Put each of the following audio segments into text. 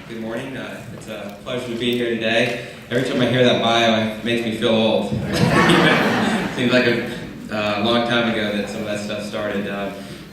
Good morning. It's a pleasure to be here today. Every time I hear that bio, it makes me feel old. Seems like a long time ago that some of that stuff started.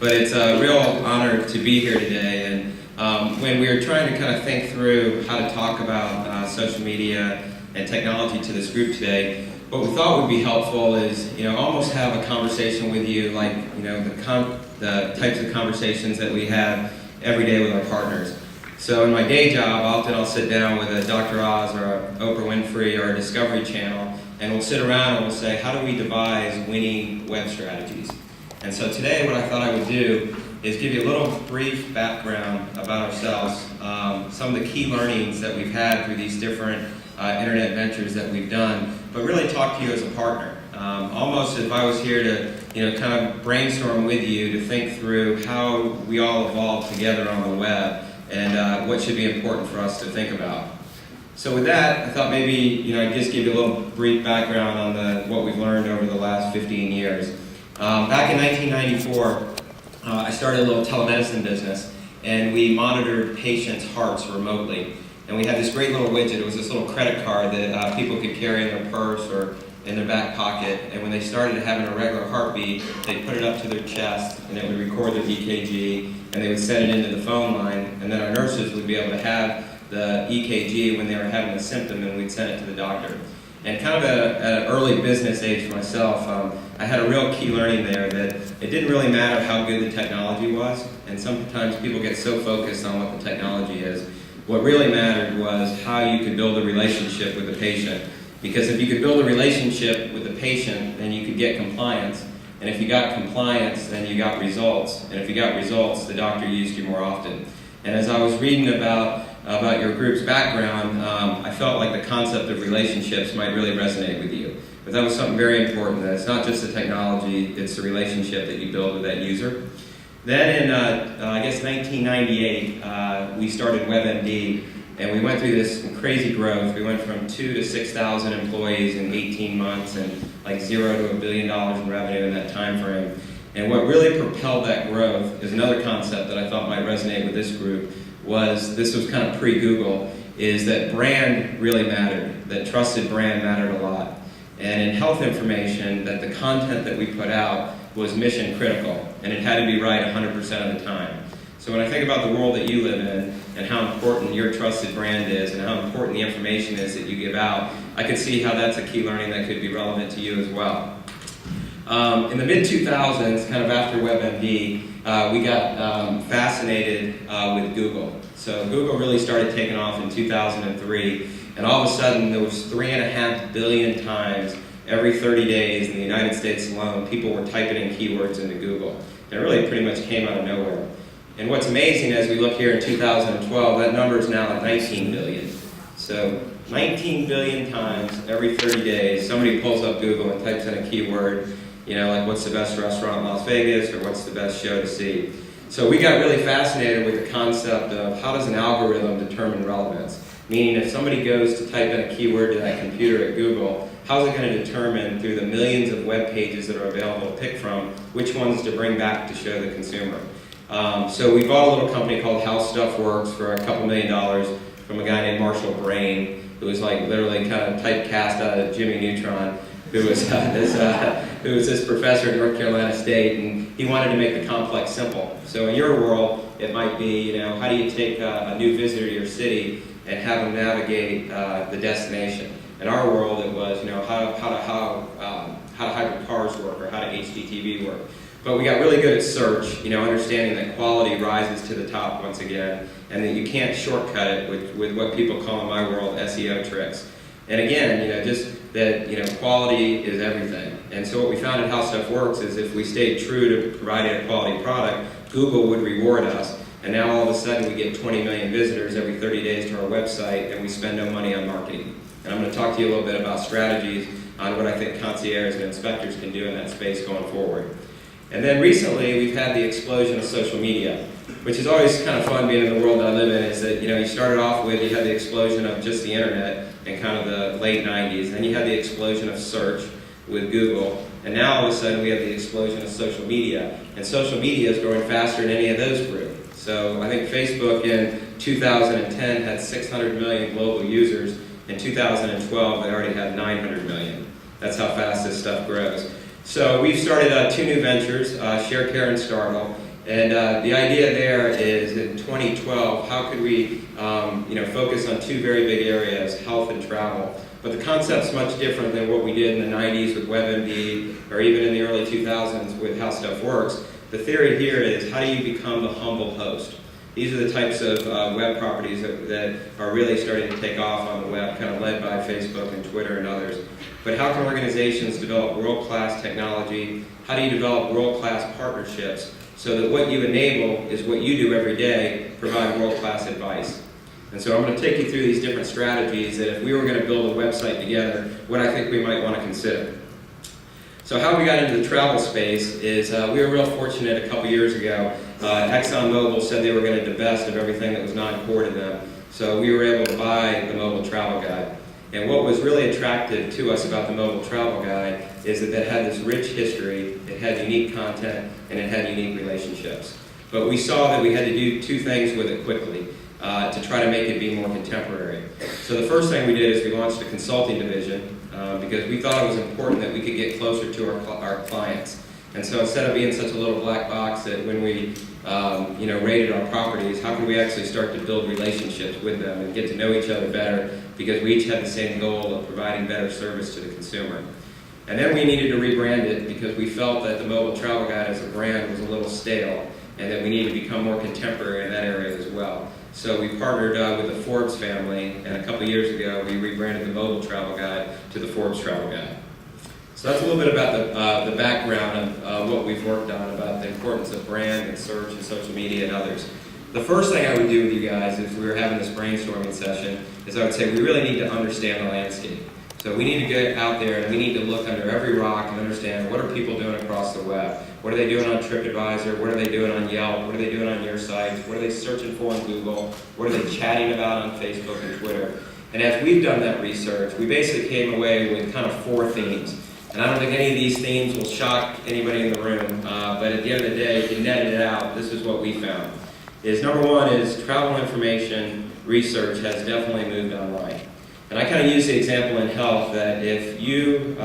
But it's a real honor to be here today. And when we were trying to kind of think through how to talk about social media and technology to this group today, what we thought would be helpful is, almost have a conversation with you, like, the types of conversations that we have every day with our partners. So in my day job, often I'll sit down with a Dr. Oz or a Oprah Winfrey or a Discovery Channel, and we'll sit around and we'll say, how do we devise winning web strategies? And so today what I thought I would do is give you a little brief background about ourselves, some of the key learnings that we've had through these different internet ventures that we've done, but really talk to you as a partner. Almost if I was here to kind of brainstorm with you to think through how we all evolved together on the web and what should be important for us to think about. So with that, I thought maybe I'd just give you a little brief background on what we've learned over the last 15 years. Back in 1994, I started a little telemedicine business, and we monitored patients' hearts remotely. And we had this great little widget. It was this little credit card that people could carry in their purse or in their back pocket. And when they started having a regular heartbeat, they'd put it up to their chest, and it would record their EKG, and they would send it into the phone line, and then our nurses would be able to have the EKG when they were having a symptom, and we'd send it to the doctor. And kind of at an early business age for myself, I had a real key learning there that it didn't really matter how good the technology was, and sometimes people get so focused on what the technology is. What really mattered was how you could build a relationship with the patient. Because if you could build a relationship with the patient, then you could get compliance. And if you got compliance, then you got results. And if you got results, the doctor used you more often. And as I was reading about your group's background, I felt like the concept of relationships might really resonate with you. But that was something very important, that it's not just the technology, it's the relationship that you build with that user. Then in, I guess, 1998, we started WebMD, and we went through this crazy growth. We went from 2,000 to 6,000 employees in 18 months and like $0 to $1 billion in revenue in that time frame. And what really propelled that growth is another concept that I thought might resonate with this group. This was kind of pre-Google, is that brand really mattered, that trusted brand mattered a lot. And in health information, that the content that we put out was mission critical, and it had to be right 100% of the time. So when I think about the world that you live in and how important your trusted brand is and how important the information is that you give out, I could see how that's a key learning that could be relevant to you as well. In the mid-2000s, kind of after WebMD, we got fascinated with Google. So Google really started taking off in 2003, and all of a sudden there was 3.5 billion times every 30 days in the United States alone, people were typing in keywords into Google. And it really pretty much came out of nowhere. And what's amazing as we look here in 2012, that number is now at 19 billion. So 19 billion times every 30 days, somebody pulls up Google and types in a keyword, like what's the best restaurant in Las Vegas or what's the best show to see. So we got really fascinated with the concept of how does an algorithm determine relevance? Meaning if somebody goes to type in a keyword to that computer at Google, how's it going to determine through the millions of web pages that are available to pick from, which ones to bring back to show the consumer? So we bought a little company called How Stuff Works for a couple $1 million from a guy named Marshall Brain, who was like literally kind of typecast out of Jimmy Neutron, who was this professor at North Carolina State, and he wanted to make the complex simple. So in your world, it might be, how do you take a new visitor to your city and have them navigate the destination? In our world, it was, how do hybrid cars work or how do HDTV work? But we got really good at search, understanding that quality rises to the top once again, and that you can't shortcut it with what people call in my world SEO tricks. And again, just that, quality is everything. And so what we found at How Stuff Works is if we stayed true to providing a quality product, Google would reward us. And now all of a sudden we get 20 million visitors every 30 days to our website, and we spend no money on marketing. And I'm going to talk to you a little bit about strategies on what I think concierges and inspectors can do in that space going forward. And then recently, we've had the explosion of social media, which is always kind of fun being in the world that I live in, is that, you started off with, you had the explosion of just the internet in kind of the late 90s, then you had the explosion of search with Google, and now all of a sudden we have the explosion of social media. And social media is growing faster than any of those grew. So I think Facebook in 2010 had 600 million global users. In 2012, they already had 900 million. That's how fast this stuff grows. So we've started 2 new ventures, Share, Care, and Startle. And the idea there is in 2012, how could we focus on 2 very big areas, health and travel. But the concept's much different than what we did in the 90s with WebMD, or even in the early 2000s with How Stuff Works. The theory here is, how do you become the humble host? These are the types of web properties that are really starting to take off on the web, kind of led by Facebook and Twitter and others. But how can organizations develop world-class technology? How do you develop world-class partnerships so that what you enable is what you do every day, provide world-class advice? And so I'm going to take you through these different strategies that if we were going to build a website together, what I think we might want to consider. So how we got into the travel space is we were real fortunate a couple years ago. ExxonMobil said they were going to divest of everything that was non-core to them. So we were able to buy the Mobile Travel Guide. And what was really attractive to us about the Mobile Travel Guide is that it had this rich history, it had unique content, and it had unique relationships. But we saw that we had to do 2 things with it quickly to try to make it be more contemporary. So the first thing we did is we launched a consulting division because we thought it was important that we could get closer to our clients. And so instead of being such a little black box that when we rated our properties, how can we actually start to build relationships with them and get to know each other better, because we each had the same goal of providing better service to the consumer. And then we needed to rebrand it because we felt that the Mobile Travel Guide as a brand was a little stale and that we needed to become more contemporary in that area as well. So we partnered with the Forbes family, and a couple years ago we rebranded the Mobile Travel Guide to the Forbes Travel Guide. So that's a little bit about the background of what we've worked on, about the importance of brand and search and social media and others. The first thing I would do with you guys if we were having this brainstorming session is I would say we really need to understand the landscape. So we need to get out there and we need to look under every rock and understand what are people doing across the web. What are they doing on TripAdvisor? What are they doing on Yelp? What are they doing on your sites? What are they searching for on Google? What are they chatting about on Facebook and Twitter? And as we've done that research, we basically came away with kind of 4 themes. And I don't think any of these themes will shock anybody in the room, but at the end of the day, if you netted it out, this is what we found. Number 1 is travel information research has definitely moved online. And I kind of use the example in health that if you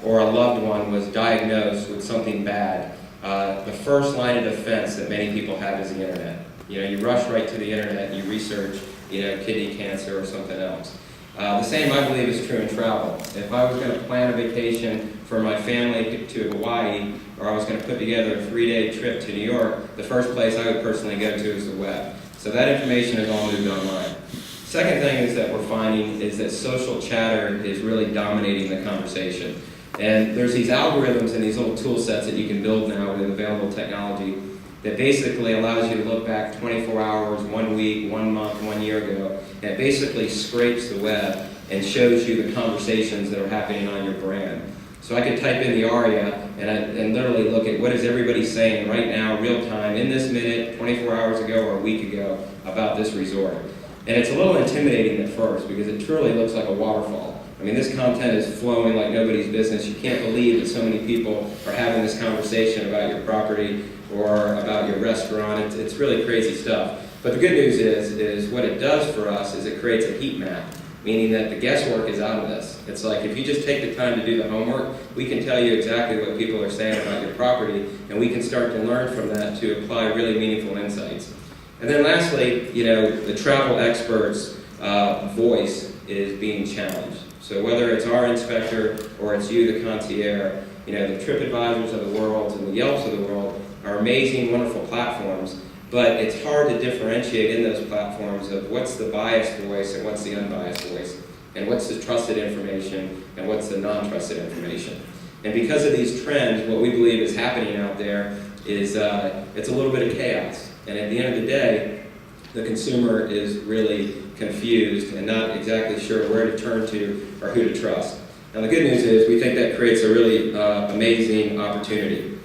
or a loved one was diagnosed with something bad, the first line of defense that many people have is the internet. You rush right to the internet and you research, kidney cancer or something else. The same, I believe, is true in travel. If I was going to plan a vacation for my family to Hawaii, or I was going to put together a 3-day trip to New York, the first place I would personally go to is the web. So that information has all moved online. Second thing is that we're finding is that social chatter is really dominating the conversation. And there's these algorithms and these little tool sets that you can build now with available technology that basically allows you to look back 24 hours, 1 week, 1 month, 1 year ago, and it basically scrapes the web and shows you the conversations that are happening on your brand. So I could type in the ARIA and literally look at what is everybody saying right now, real time, in this minute, 24 hours ago or a week ago about this resort. And it's a little intimidating at first because it truly looks like a waterfall. I mean, this content is flowing like nobody's business. You can't believe that so many people are having this conversation about your property or about your restaurant. It's really crazy stuff. But the good news is what it does for us is it creates a heat map, meaning that the guesswork is out of this. It's like if you just take the time to do the homework, we can tell you exactly what people are saying about your property, and we can start to learn from that to apply really meaningful insights. And then lastly, the travel expert's voice is being challenged. So whether it's our inspector or it's you, the concierge, the TripAdvisors of the world and the Yelps of the world are amazing, wonderful platforms, but it's hard to differentiate in those platforms of what's the biased voice and what's the unbiased voice, and what's the trusted information and what's the non-trusted information. And because of these trends, what we believe is happening out there is it's a little bit of chaos. And at the end of the day, the consumer is really confused and not exactly sure where to turn to or who to trust. Now the good news is we think that creates a really amazing opportunity.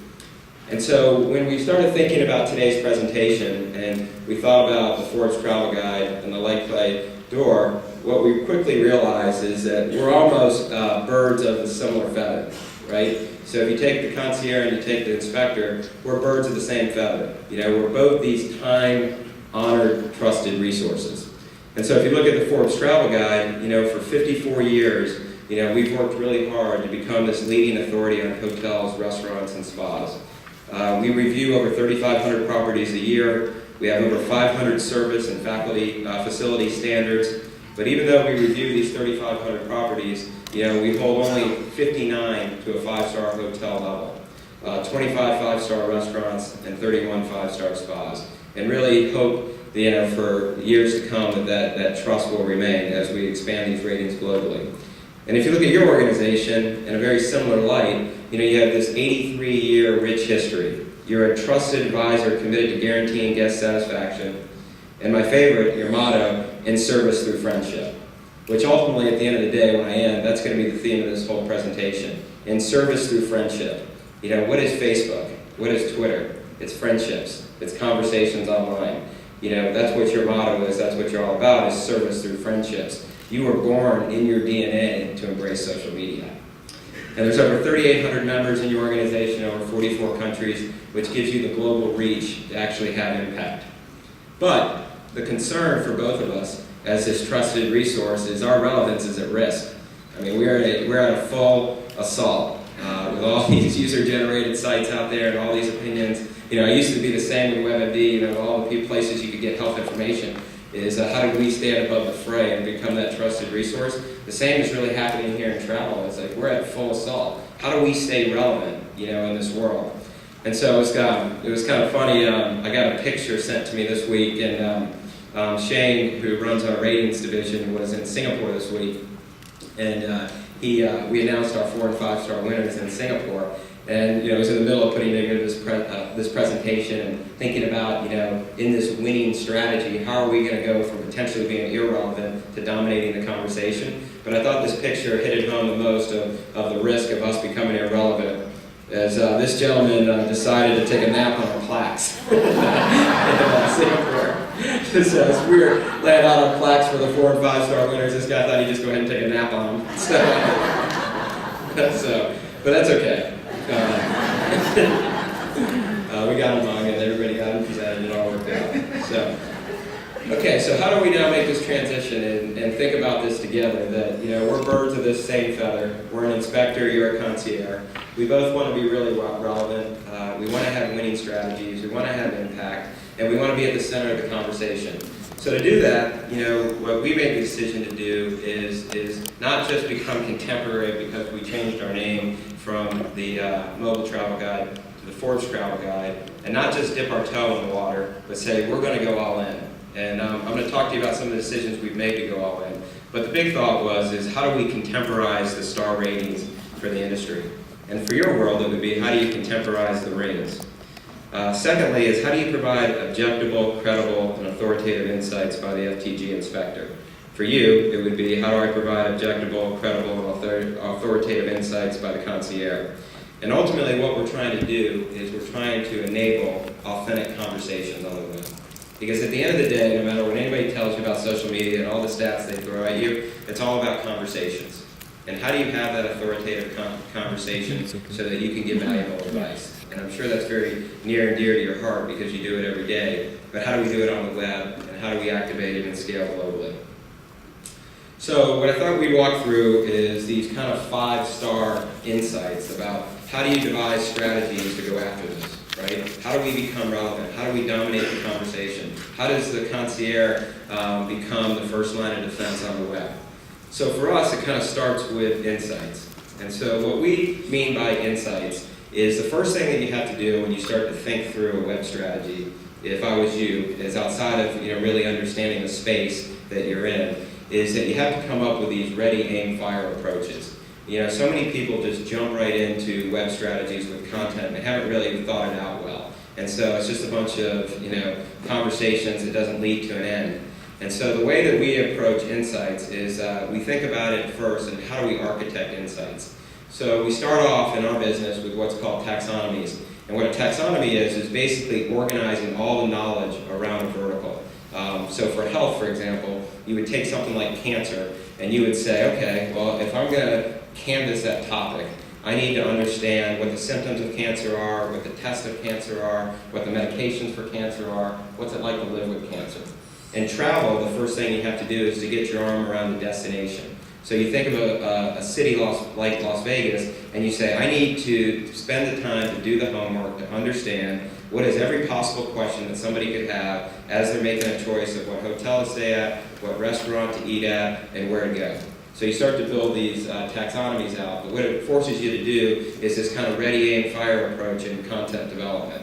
And so when we started thinking about today's presentation and we thought about the Forbes Travel Guide and the Like Play Door, what we quickly realized is that we're almost birds of a similar feather, right? So if you take the concierge and you take the inspector, we're birds of the same feather. We're both these time honored, trusted resources. And so if you look at the Forbes Travel Guide, for 54 years, we've worked really hard to become this leading authority on hotels, restaurants, and spas. We review over 3,500 properties a year. We have over 500 service and facility standards. But even though we review these 3,500 properties, we hold only 59 to a 5-star hotel level, 25 5-star restaurants, and 31 5-star spas. And really hope, for years to come that trust will remain as we expand these ratings globally. And if you look at your organization in a very similar light, you have this 83-year rich history. You're a trusted advisor committed to guaranteeing guest satisfaction. And my favorite, your motto, in service through friendship, which ultimately at the end of the day, when I end, that's going to be the theme of this whole presentation. In service through friendship. What is Facebook? What is Twitter? It's friendships. It's conversations online. That's what your motto is. That's what you're all about, is service through friendships. You were born in your DNA to embrace social media. And there's over 3,800 members in your organization, over 44 countries, which gives you the global reach to actually have impact. But the concern for both of us as this trusted resource is our relevance is at risk. We're at a full assault with all these user-generated sites out there and all these opinions. I used to be the same with WebMD, all the places you could get health information. Is how do we stand above the fray and become that trusted resource? The same is really happening here in travel. It's like we're at full assault. How do we stay relevant, in this world? And so it was kind of funny. I got a picture sent to me this week, and Shane, who runs our ratings division, was in Singapore this week, and we announced our 4 and 5-star winners in Singapore. And it was in the middle of putting together this presentation and thinking about, in this winning strategy, how are we going to go from potentially being irrelevant to dominating the conversation? But I thought this picture hit it home the most of the risk of us becoming irrelevant, as this gentleman decided to take a nap on our plaques in Singapore. So as we were laying out our plaques for the 4 and 5-star winners, this guy thought he'd just go ahead and take a nap on them. But that's okay. We got him on, and everybody got him presented, and it all worked out. So how do we now make this transition and think about this together, that we're birds of this same feather. We're an inspector, you're a concierge. We both want to be really relevant. We want to have winning strategies. We want to have impact, and we want to be at the center of the conversation. So to do that, what we made the decision to do is not just become contemporary because we changed our name from the Mobile Travel Guide to the Forbes Travel Guide, and not just dip our toe in the water, but say we're going to go all in. And I'm going to talk to you about some of the decisions we've made to go all in. But the big thought is how do we contemporize the star ratings for the industry? And for your world, it would be how do you contemporize the rings? Secondly is how do you provide objectable, credible, and authoritative insights by the FTG inspector? For you, it would be how do I provide objectable, credible, and authoritative insights by the concierge? And ultimately what we're trying to do is we're trying to enable authentic conversations on the web. Because at the end of the day, no matter what anybody tells you about social media and all the stats they throw at you, it's all about conversations. And how do you have that authoritative conversation so that you can give valuable advice? And I'm sure that's very near and dear to your heart because you do it every day. But how do we do it on the web, and how do we activate it and scale globally? So what I thought we'd walk through is these kind of 5-star insights about how do you devise strategies to go after this, right? How do we become relevant? How do we dominate the conversation? How does the concierge become the first line of defense on the web? So for us, it kind of starts with insights. And so what we mean by insights is the first thing that you have to do when you start to think through a web strategy, if I was you, is outside of really understanding the space that you're in, is that you have to come up with these ready, aim, fire approaches. So many people just jump right into web strategies with content and they haven't really thought it out well. And so it's just a bunch of conversations that doesn't lead to an end. And so the way that we approach insights is we think about it first and how do we architect insights. So we start off in our business with what's called taxonomies. And what a taxonomy is basically organizing all the knowledge around a vertical. So for health, for example, you would take something like cancer and you would say, okay, well, if I'm going to canvas that topic, I need to understand what the symptoms of cancer are, what the tests of cancer are, what the medications for cancer are, what's it like to live with cancer. In travel, the first thing you have to do is to get your arm around the destination. So you think of a city like Las Vegas, and you say, I need to spend the time to do the homework, to understand what is every possible question that somebody could have as they're making a choice of what hotel to stay at, what restaurant to eat at, and where to go. So you start to build these taxonomies out, but what it forces you to do is this kind of ready, aim, fire approach in content development.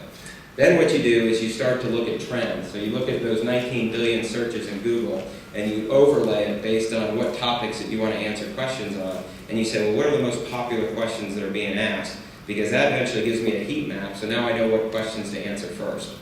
Then what you do is you start to look at trends. So you look at those 19 billion searches in Google, and you overlay it based on what topics that you want to answer questions on. And you say, well, what are the most popular questions that are being asked? Because that eventually gives me a heat map, so now I know what questions to answer first.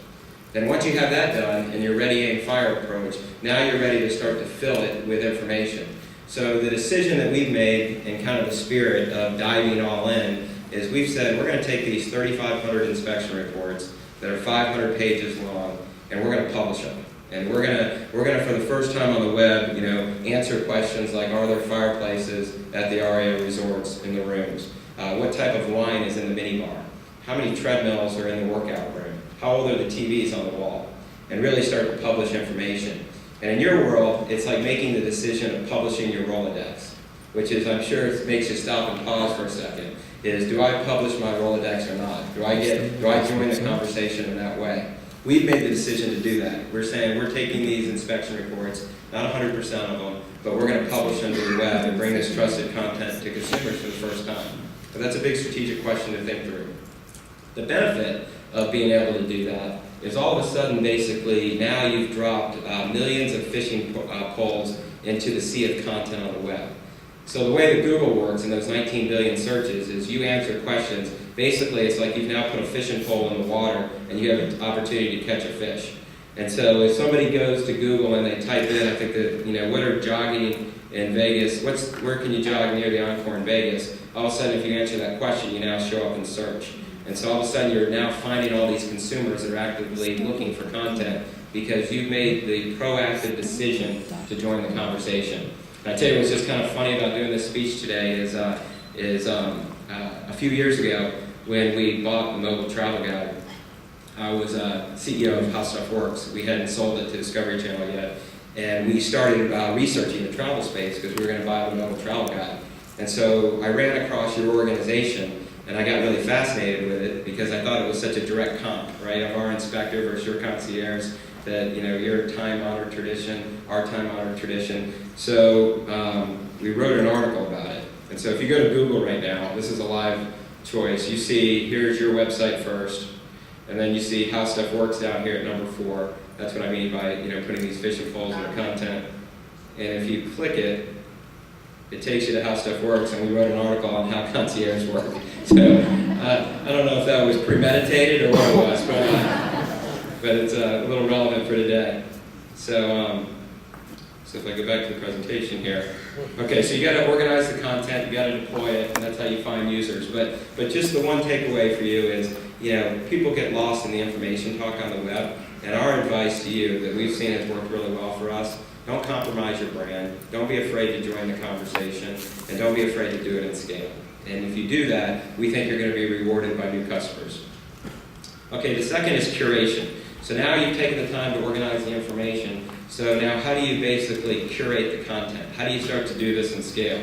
Then once you have that done, and your ready, aim, fire approach, now you're ready to start to fill it with information. So the decision that we've made in kind of the spirit of diving all in is we've said we're going to take these 3,500 inspection reports that are 500 pages long, and we're going to publish them. And we're gonna for the first time on the web, answer questions like, are there fireplaces at the REO resorts in the rooms? What type of wine is in the minibar? How many treadmills are in the workout room? How old are the TVs on the wall? And really start to publish information. And in your world, it's like making the decision of publishing your Rolodex, which is, I'm sure it makes you stop and pause for a second, is do I publish my Rolodex or not? Do I join the conversation in that way? We've made the decision to do that. We're saying we're taking these inspection reports, not 100% of them, but we're going to publish them to the web and bring this trusted content to consumers for the first time. But that's a big strategic question to think through. The benefit of being able to do that is all of a sudden, basically, now you've dropped millions of fishing poles into the sea of content on the web. So the way that Google works in those 19 billion searches is you answer questions. Basically, it's like you've now put a fishing pole in the water and you have an opportunity to catch a fish. And so if somebody goes to Google and they type in, I think that, what are jogging in Vegas, where can you jog near the Encore in Vegas? All of a sudden, if you answer that question, you now show up in search. And so all of a sudden, you're now finding all these consumers that are actively looking for content because you've made the proactive decision to join the conversation. And I tell you what's just kind of funny about doing this speech today is a few years ago when we bought the mobile travel guide, I was CEO of How Stuff Works. We hadn't sold it to Discovery Channel yet. And we started researching the travel space because we were going to buy the mobile travel guide. And so I ran across your organization and I got really fascinated with it because I thought it was such a direct comp, right, of our inspector versus your concierge, that, your time-honored tradition, our time-honored tradition. So we wrote an article about it. And so if you go to Google right now, this is a live choice. You see, here's your website first, and then you see How Stuff Works down here at number 4. That's what I mean by, putting these fishing poles in the content. And if you click it, it takes you to How Stuff Works, and we wrote an article on how concierge work. So I don't know if that was premeditated or what it was, but it's a little relevant for today. So if I go back to the presentation here. Okay, so you got to organize the content, you got to deploy it, and that's how you find users. But just the one takeaway for you is, people get lost in the information talk on the web, and our advice to you that we've seen has worked really well for us: don't compromise your brand, don't be afraid to join the conversation, and don't be afraid to do it at scale. And if you do that, we think you're going to be rewarded by new customers. Okay, the second is curation. So now you've taken the time to organize the information. So now how do you basically curate the content? How do you start to do this in scale?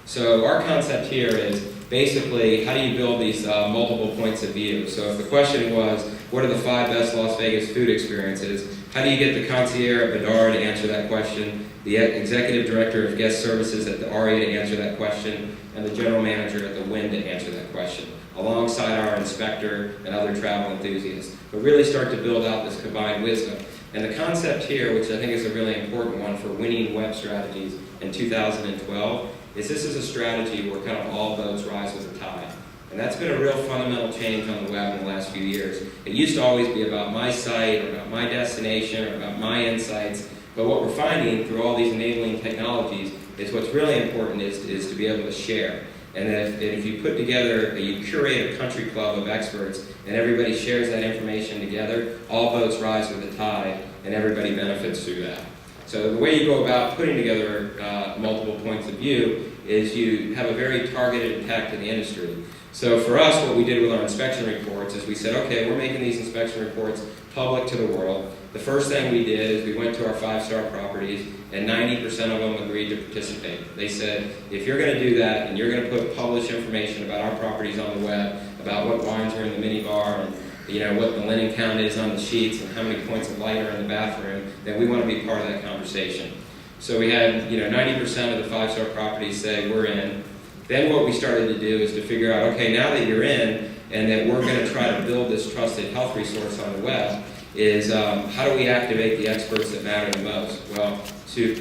So our concept here is basically how do you build these multiple points of view? So if the question was, what are the 5 best Las Vegas food experiences? How do you get the concierge at Bedard to answer that question, the executive director of guest services at the RA to answer that question, and the general manager at the Wynn to answer that question, alongside our inspector and other travel enthusiasts? But really start to build out this combined wisdom. And the concept here, which I think is a really important one for winning web strategies in 2012, is this is a strategy where kind of all boats rise with the tide. And that's been a real fundamental change on the web in the last few years. It used to always be about my site, or about my destination, or about my insights. But what we're finding through all these enabling technologies is what's really important is to be able to share. And if you put together, you curate a country club of experts, and everybody shares that information together, all boats rise with the tide, and everybody benefits through that. So the way you go about putting together multiple points of view is you have a very targeted attack to the industry. So for us, what we did with our inspection reports is we said, okay, we're making these inspection reports public to the world. The first thing we did is we went to our 5-star properties, and 90% of them agreed to participate. They said, if you're going to do that, and you're going to publish information about our properties on the web, about what wines are in the minibar, and what the linen count is on the sheets, and how many points of light are in the bathroom, then we want to be part of that conversation. So we had 90% of the 5-star properties say we're in. Then what we started to do is to figure out, okay, now that you're in, and that we're going to try to build this trusted health resource on the web, is how do we activate the experts that matter the most? Well, to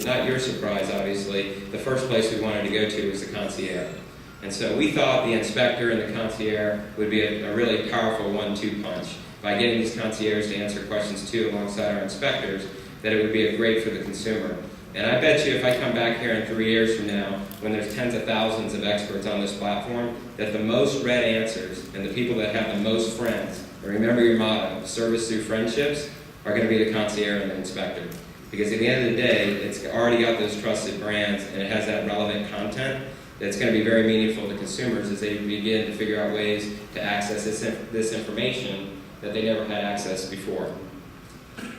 not your surprise, obviously, the first place we wanted to go to was the concierge. And so we thought the inspector and the concierge would be a really powerful 1-2 punch. By getting these concierges to answer questions too alongside our inspectors, that it would be great for the consumer. And I bet you if I come back here in 3 years from now, when there's tens of thousands of experts on this platform, that the most read answers and the people that have the most friends, and remember your motto, service through friendships, are going to be the concierge and the inspector. Because at the end of the day, it's already got those trusted brands and it has that relevant content that's going to be very meaningful to consumers as they begin to figure out ways to access this information that they never had access before.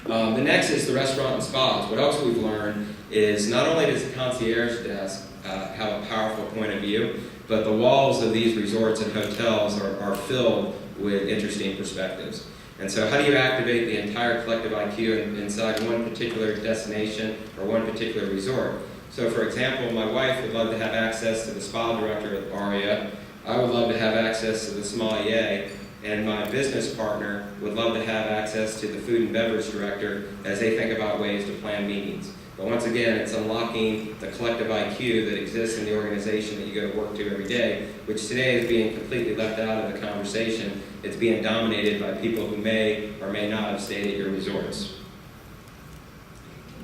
The next is the restaurant and spas. What else we've learned is not only does the concierge desk have a powerful point of view, but the walls of these resorts and hotels are filled with interesting perspectives. And so how do you activate the entire collective IQ inside one particular destination or one particular resort? So for example, my wife would love to have access to the spa director at Aria. I would love to have access to the sommelier. And my business partner would love to have access to the food and beverage director as they think about ways to plan meetings. But once again, it's unlocking the collective IQ that exists in the organization that you go to work to every day, which today is being completely left out of the conversation. It's being dominated by people who may or may not have stayed at your resorts.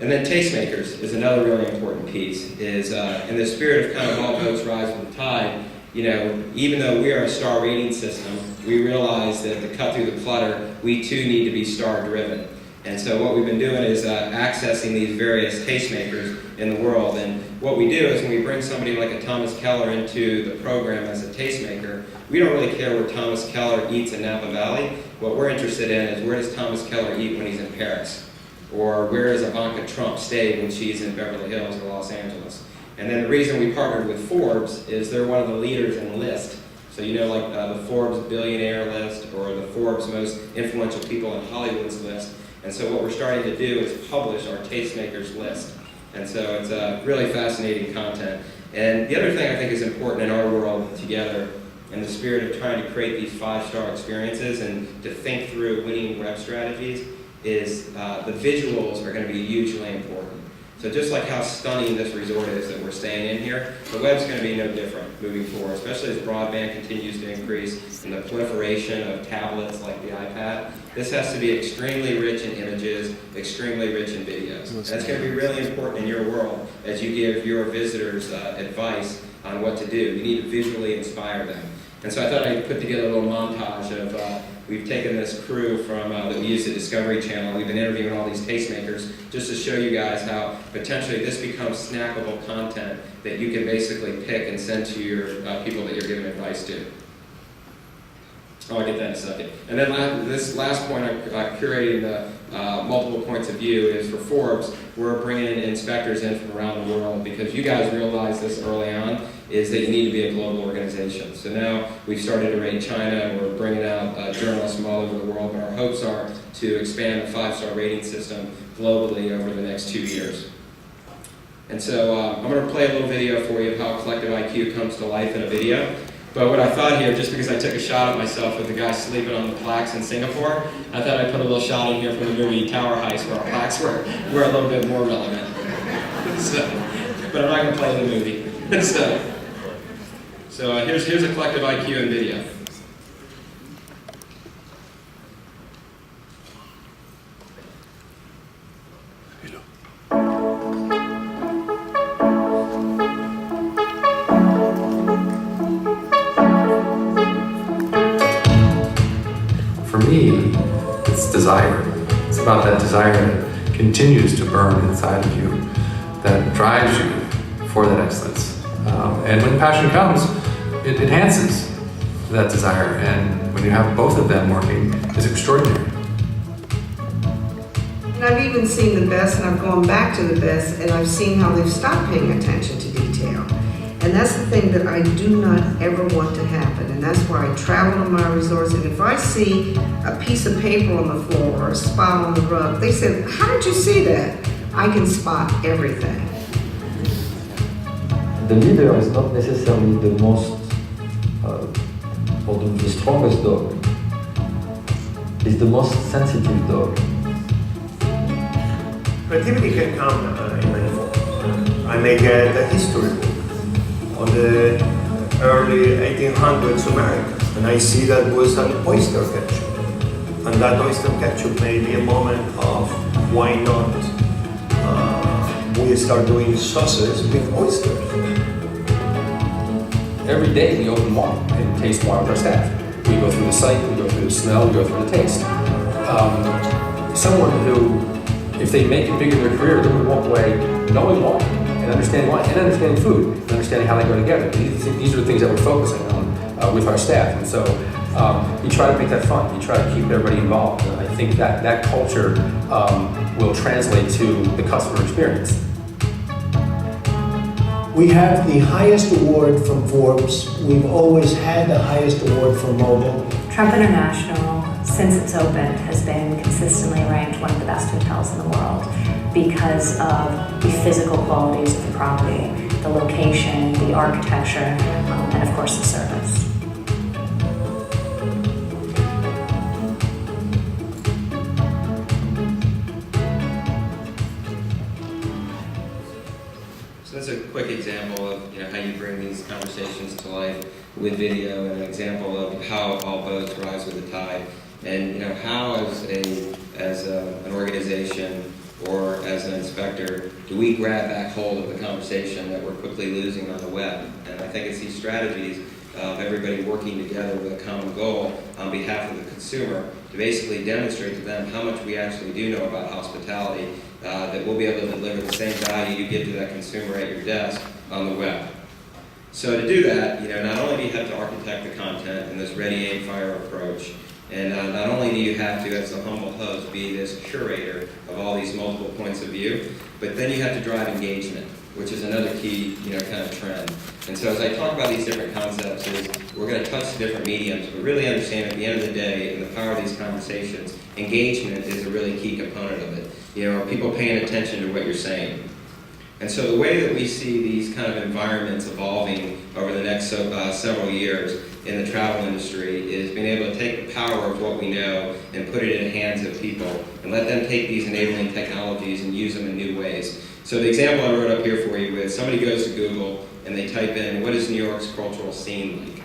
And then tastemakers is another really important piece, is in the spirit of kind of all boats rise with the tide, even though we are a star rating system, we realize that to cut through the clutter, we too need to be star driven. And so what we've been doing is accessing these various tastemakers in the world. And what we do is when we bring somebody like a Thomas Keller into the program as a tastemaker, we don't really care where Thomas Keller eats in Napa Valley. What we're interested in is where does Thomas Keller eat when he's in Paris? Or where does Ivanka Trump stay when she's in Beverly Hills or Los Angeles? And then the reason we partnered with Forbes is they're one of the leaders in list. So like the Forbes billionaire list or the Forbes most influential people in Hollywood's list. And so what we're starting to do is publish our tastemakers list. And so it's really fascinating content. And the other thing I think is important in our world together, in the spirit of trying to create these 5-star experiences and to think through winning web strategies, is the visuals are going to be hugely important. So just like how stunning this resort is that we're staying in here, the web's going to be no different moving forward, especially as broadband continues to increase and the proliferation of tablets like the iPad. This has to be extremely rich in images, extremely rich in videos. That's going to be really important in your world as you give your visitors advice on what to do. You need to visually inspire them. And so I thought I'd put together a little montage of, we've taken this crew from that we use the Discovery Channel. We've been interviewing all these tastemakers just to show you guys how potentially this becomes snackable content that you can basically pick and send to your people that you're giving advice to. I'll get that in a second. And then this last point, curating the multiple points of view is for Forbes. We're bringing in inspectors in from around the world because you guys realized this early on, is that you need to be a global organization. So now we've started to rate China and we're bringing out journalists from all over the world, but our hopes are to expand the 5-star rating system globally over the next 2 years. And so I'm going to play a little video for you of how collective IQ comes to life in a video. But what I thought here, just because I took a shot at myself with the guy sleeping on the plaques in Singapore, I thought I'd put a little shot in here from the movie Tower Heist where our plaques were a little bit more relevant. But I'm not going to play the movie. So here's a collective IQ in video. For me, it's desire. It's about that desire that continues to burn inside of you, that drives you for that excellence. And when passion comes, it enhances that desire. And when you have both of them working, it's extraordinary. And I've even seen the best, and I've gone back to the best, and I've seen how they've stopped paying attention to detail. And that's the thing that I do not ever want to happen. And that's why I travel to my resorts, and if I see a piece of paper on the floor or a spot on the rug, they say, "How did you see that?" I can spot everything. The leader is not necessarily the most or the strongest dog. It's the most sensitive dog. Creativity can come in many forms. I may get a history book on the early 1800s America, and I see that was an oyster ketchup. And that oyster ketchup may be a moment of why not we start doing sauces with oysters. Every day we open wine and taste wine with our staff. We go through the sight, we go through the smell, we go through the taste. Someone who, if they make it big in their career, they would walk away knowing wine and understanding wine and understanding food and understanding how they go together. These are the things that we're focusing on with our staff. And so you try to make that fun. You try to keep everybody involved. And I think that culture will translate to the customer experience. We have the highest award from Forbes. We've always had the highest award for mobile. Trump International, since it's opened, has been consistently ranked one of the best hotels in the world because of the physical qualities of the property, the location, the architecture, and of course the service. So that's a quick example of how you bring these conversations to life with video, and an example of how all boats rise with the tide. And how as an organization or as an inspector do we grab back hold of the conversation that we're quickly losing on the web? And I think it's these strategies of everybody working together with a common goal on behalf of the consumer to basically demonstrate to them how much we actually do know about hospitality, that we'll be able to deliver the same value you give to that consumer at your desk on the web. So to do that, not only do you have to architect the content in this ready, aim, fire approach, and not only do you have to, as the humble host, be this curator of all these multiple points of view, but then you have to drive engagement, which is another key, kind of trend. And so as I talk about these different concepts, we're going to touch different mediums, but really understand at the end of the day, in the power of these conversations, engagement is a really key component of it. Are people paying attention to what you're saying? And so the way that we see these kind of environments evolving over the next several years in the travel industry is being able to take the power of what we know and put it in the hands of people and let them take these enabling technologies and use them in new ways. So the example I wrote up here for you is somebody goes to Google and they type in, what is New York's cultural scene like?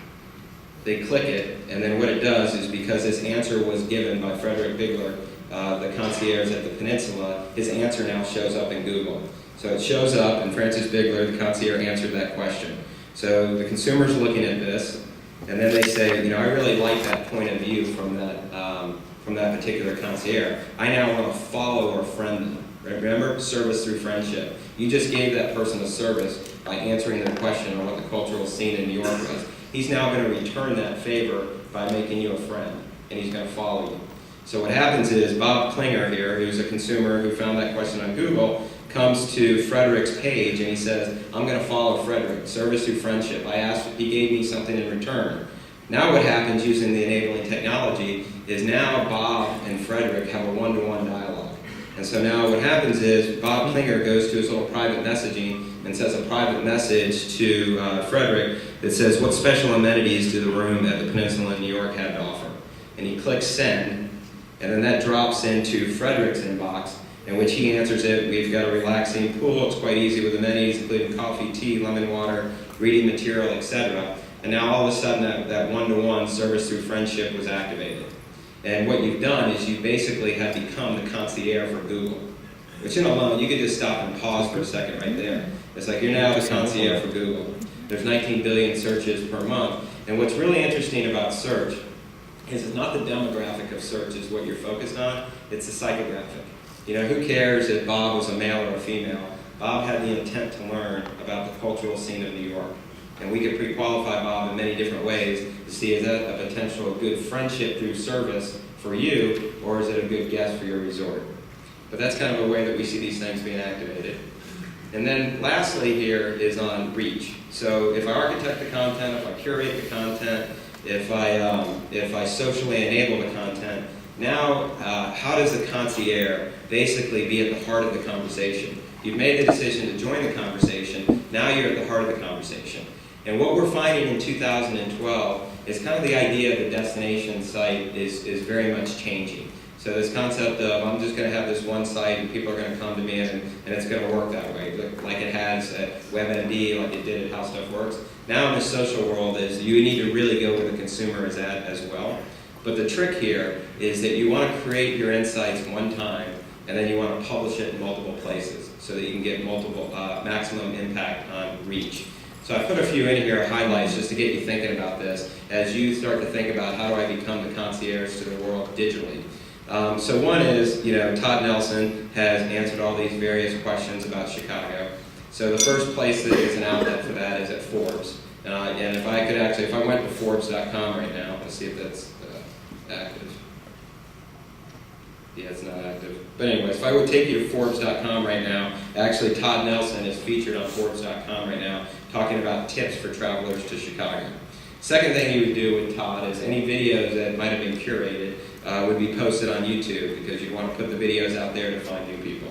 They click it, and then what it does is, because this answer was given by Frederick Bigler, the concierge at the Peninsula, his answer now shows up in Google. So it shows up, and Francis Bigler, the concierge, answered that question. So the consumer's looking at this, and then they say, I really like that point of view from that particular concierge. I now want to follow or friend them. Remember, service through friendship. You just gave that person a service by answering their question on what the cultural scene in New York was. He's now going to return that favor by making you a friend, and he's going to follow you. So what happens is Bob Klinger here, who's a consumer who found that question on Google, comes to Frederick's page and he says, I'm going to follow Frederick, service through friendship. I asked if he gave me something in return. Now what happens using the enabling technology is now Bob and Frederick have a one-to-one dialogue. And so now what happens is Bob Klinger goes to his little private messaging and sends a private message to Frederick that says, what special amenities do the room at the Peninsula in New York have to offer? And he clicks send, and then that drops into Frederick's inbox, in which he answers it. We've got a relaxing pool. It's quite easy with amenities, including coffee, tea, lemon water, reading material, etc. And now all of a sudden that one-to-one service through friendship was activated. And what you've done is you basically have become the concierge for Google. Which in alone, you could just stop and pause for a second right there. It's like you're now the concierge for Google. There's 19 billion searches per month. And what's really interesting about search is it's not the demographic of search is what you're focused on, it's the psychographic. Who cares if Bob was a male or a female? Bob had the intent to learn about the cultural scene of New York. And we could pre-qualify Bob in many different ways to see, is that a potential good friendship through service for you, or is it a good guest for your resort? But that's kind of a way that we see these things being activated. And then lastly here is on reach. So if I architect the content, if I curate the content, if I socially enable the content, now how does the concierge basically be at the heart of the conversation? You've made the decision to join the conversation, now you're at the heart of the conversation. And what we're finding in 2012 is kind of the idea of the destination site is very much changing. So this concept of I'm just going to have this one site and people are going to come to me and it's going to work that way, like it has at WebMD, like it did at How Stuff Works. Now in the social world is you need to really go where the consumer is at as well. But the trick here is that you want to create your insights one time and then you want to publish it in multiple places so that you can get multiple maximum impact on reach. So I put a few in here, highlights, just to get you thinking about this as you start to think about how do I become the concierge to the world digitally. So one is, Todd Nelson has answered all these various questions about Chicago. So the first place that is an outlet for that is at Forbes. And if I could actually, if I went to Forbes.com right now, let's see if that's active. Yeah, it's not active. But anyways, if I would take you to Forbes.com right now, actually Todd Nelson is featured on Forbes.com right now, talking about tips for travelers to Chicago. Second thing you would do with Todd is any videos that might have been curated would be posted on YouTube because you want to put the videos out there to find new people.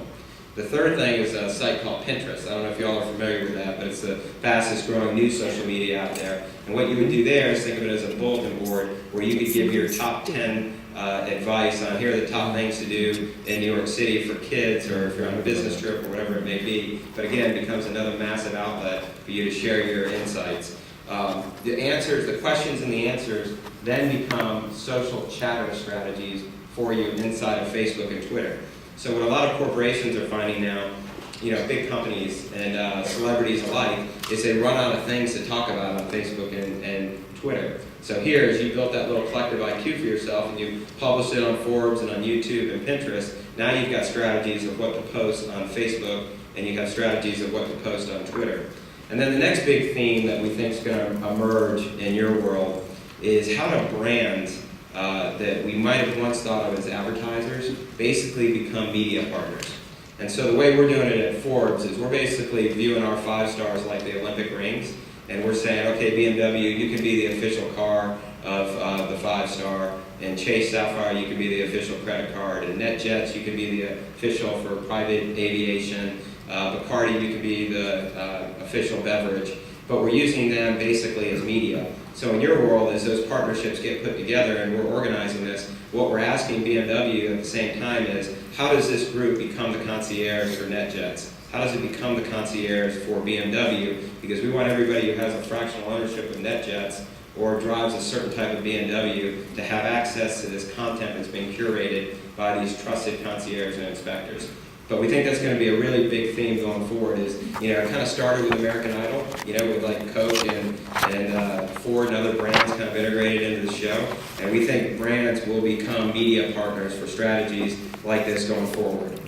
The third thing is a site called Pinterest. I don't know if y'all are familiar with that, but it's the fastest growing new social media out there. And what you would do there is think of it as a bulletin board where you could give your top 10 advice on here are the top things to do in New York City for kids or if you're on a business trip or whatever it may be. But again, it becomes another massive outlet for you to share your insights. The questions and the answers then become social chatter strategies for you inside of Facebook and Twitter. So what a lot of corporations are finding now, big companies and celebrities alike, is they run out of things to talk about on Facebook and Twitter. So here, as you built that little collective IQ for yourself and you published it on Forbes and on YouTube and Pinterest, now you've got strategies of what to post on Facebook and you have strategies of what to post on Twitter. And then the next big theme that we think is going to emerge in your world is how do brands that we might have once thought of as advertisers basically become media partners. And so the way we're doing it at Forbes is we're basically viewing our 5 stars like the Olympic rings, and we're saying, okay, BMW, you can be the official car of the 5-star, and Chase Sapphire, you can be the official credit card, and NetJets, you can be the official for private aviation, Bacardi, you can be the official beverage, but we're using them basically as media. So in your world, as those partnerships get put together and we're organizing this, what we're asking BMW at the same time is, how does this group become the concierge for NetJets? How does it become the concierge for BMW? Because we want everybody who has a fractional ownership of NetJets or drives a certain type of BMW to have access to this content that's being curated by these trusted concierges and inspectors. But we think that's going to be a really big theme going forward is, it kind of started with American Idol, with like Coke and Ford and other brands kind of integrated into the show. And we think brands will become media partners for strategies like this going forward.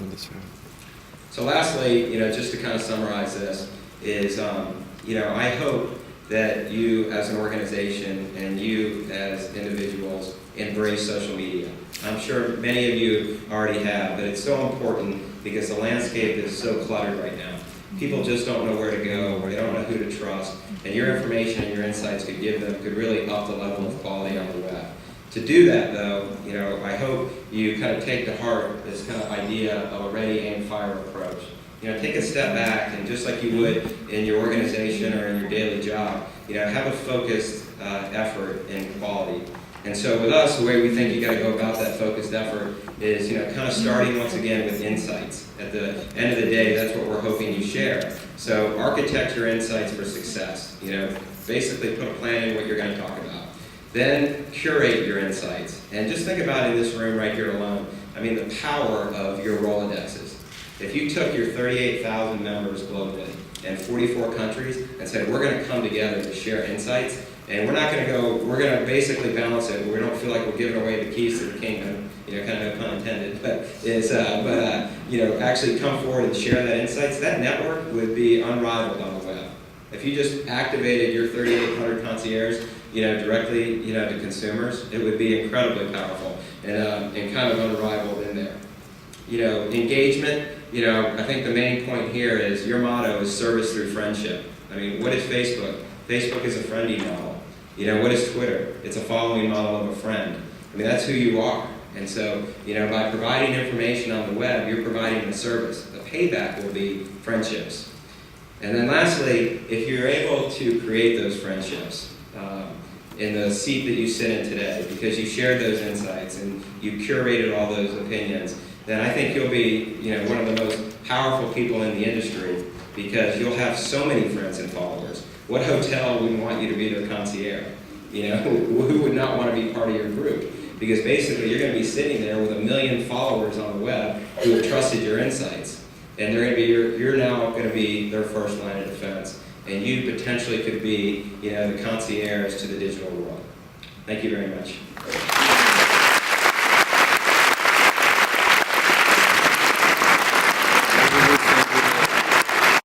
So lastly, just to kind of summarize this is, I hope that you as an organization and you as individuals embrace social media. I'm sure many of you already have, but it's so important because the landscape is so cluttered right now. People just don't know where to go, or they don't know who to trust, and your information and your insights could really up the level of quality on the web. To do that though, I hope you kind of take to heart this kind of idea of a ready, aim, fire approach. Take a step back and just like you would in your organization or in your daily job, have a focused effort in quality. And so with us, the way we think you got to go about that focused effort is, kind of starting once again with insights. At the end of the day, that's what we're hoping you share. So architect your insights for success. Basically put a plan in what you're going to talk about. Then curate your insights. And just think about in this room right here alone, the power of your Rolodexes. If you took your 38,000 members globally in 44 countries and said, we're going to come together to share insights, And we're not going to go, we're going to basically balance it. We don't feel like we're giving away the keys to the kingdom, kind of no pun intended, but actually come forward and share that insights. That network would be unrivaled on the web. If you just activated your 3,800 concierge, directly, to consumers, it would be incredibly powerful and kind of unrivaled in there. Engagement, I think the main point here is your motto is service through friendship. I mean, what is Facebook? Facebook is a friending model. What is Twitter? It's a following model of a friend. I mean, that's who you are. And so, by providing information on the web, you're providing a service. The payback will be friendships. And then lastly, if you're able to create those friendships in the seat that you sit in today, because you shared those insights and you curated all those opinions, then I think you'll be, one of the most powerful people in the industry, because you'll have so many friends and followers. What hotel would want you to be their concierge? Who would not want to be part of your group? Because basically you're going to be sitting there with 1 million followers on the web who have trusted your insights. And they're going to be you're now going to be their first line of defense. And you potentially could be, the concierge to the digital world. Thank you very much.